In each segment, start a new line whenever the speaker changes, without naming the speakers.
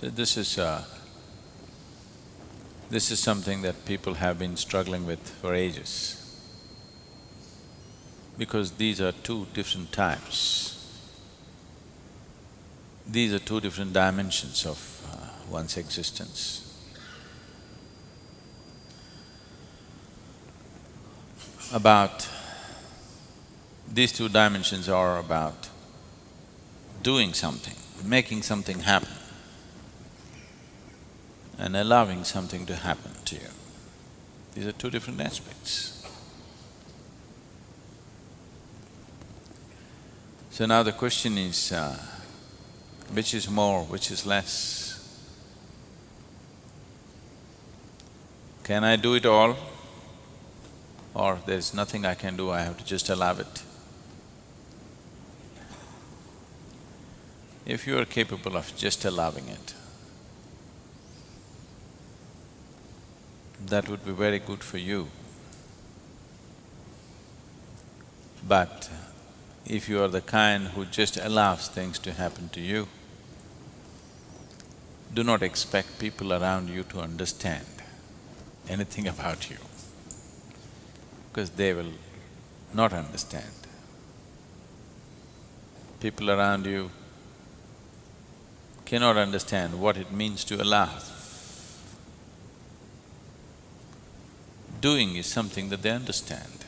This is something that people have been struggling with for ages, because these are two different types. These are two different dimensions of one's existence. These two dimensions are about doing something, making something happen, and allowing something to happen to you. These are two different aspects. So now the question is, which is more, which is less? Can I do it all? Or there's nothing I can do, I have to just allow it? If you are capable of just allowing it, that would be very good for you. But if you are the kind who just allows things to happen to you, do not expect people around you to understand anything about you, because they will not understand. People around you cannot understand what it means to allow. Doing is something that they understand,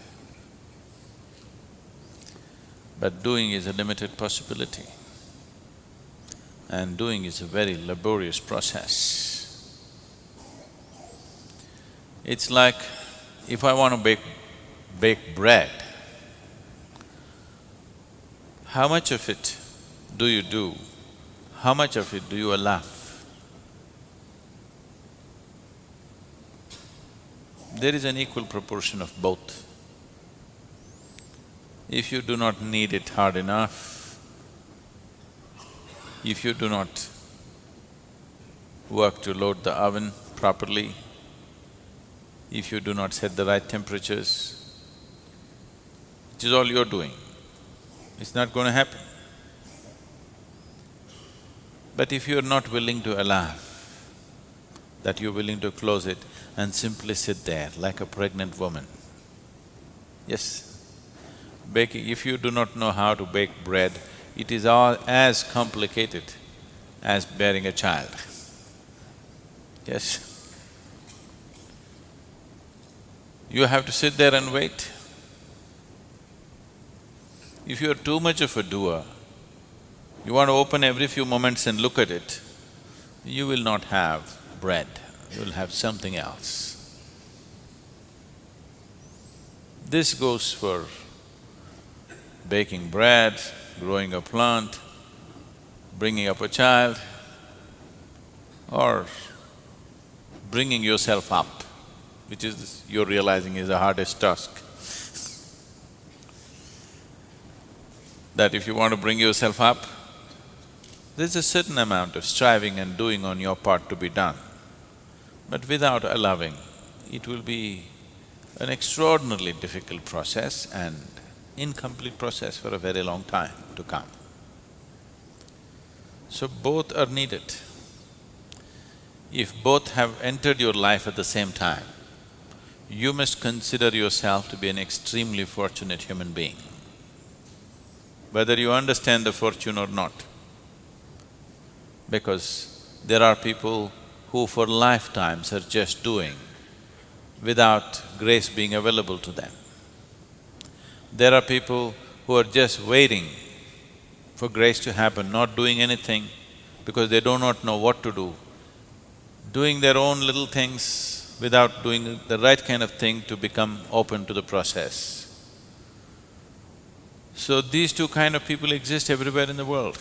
but doing is a limited possibility, and doing is a very laborious process. It's like, if I want to bake bread, how much of it do you do? How much of it do you allow? There is an equal proportion of both. If you do not knead it hard enough, if you do not work to load the oven properly, if you do not set the right temperatures, which is all you're doing, it's not going to happen. But if you're not willing to allow, that you're willing to close it and simply sit there like a pregnant woman. Yes, baking… if you do not know how to bake bread, it is all as complicated as bearing a child. Yes. You have to sit there and wait. If you're too much of a doer, you want to open every few moments and look at it, you will not have bread, you will have something else. This goes for baking bread, growing a plant, bringing up a child, or bringing yourself up, which is, you're realizing is the hardest task. That if you want to bring yourself up, there's a certain amount of striving and doing on your part to be done. But without allowing, it will be an extraordinarily difficult process and incomplete process for a very long time to come. So both are needed. If both have entered your life at the same time, you must consider yourself to be an extremely fortunate human being, whether you understand the fortune or not. Because there are people who for lifetimes are just doing without grace being available to them. There are people who are just waiting for grace to happen, not doing anything because they do not know what to do, doing their own little things without doing the right kind of thing to become open to the process. So these two kind of people exist everywhere in the world.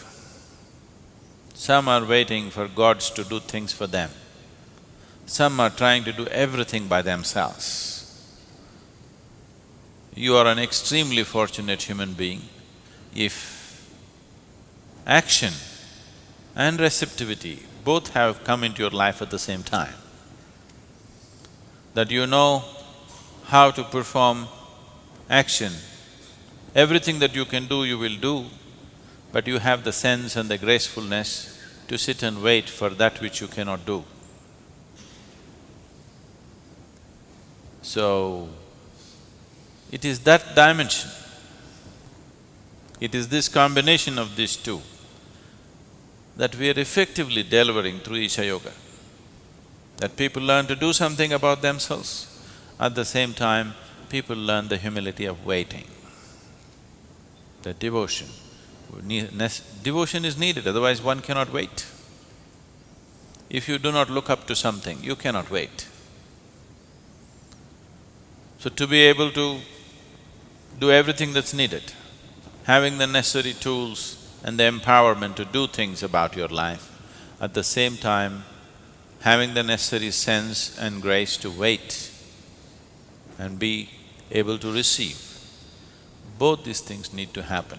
Some are waiting for gods to do things for them. Some are trying to do everything by themselves. You are an extremely fortunate human being if action and receptivity both have come into your life at the same time. That you know how to perform action. Everything that you can do, you will do, but you have the sense and the gracefulness to sit and wait for that which you cannot do. So, it is that dimension, it is this combination of these two that we are effectively delivering through Isha Yoga. That people learn to do something about themselves, at the same time, people learn the humility of waiting. The devotion. Devotion is needed, otherwise one cannot wait. If you do not look up to something, you cannot wait. So to be able to do everything that's needed, having the necessary tools and the empowerment to do things about your life, at the same time having the necessary sense and grace to wait and be able to receive, both these things need to happen.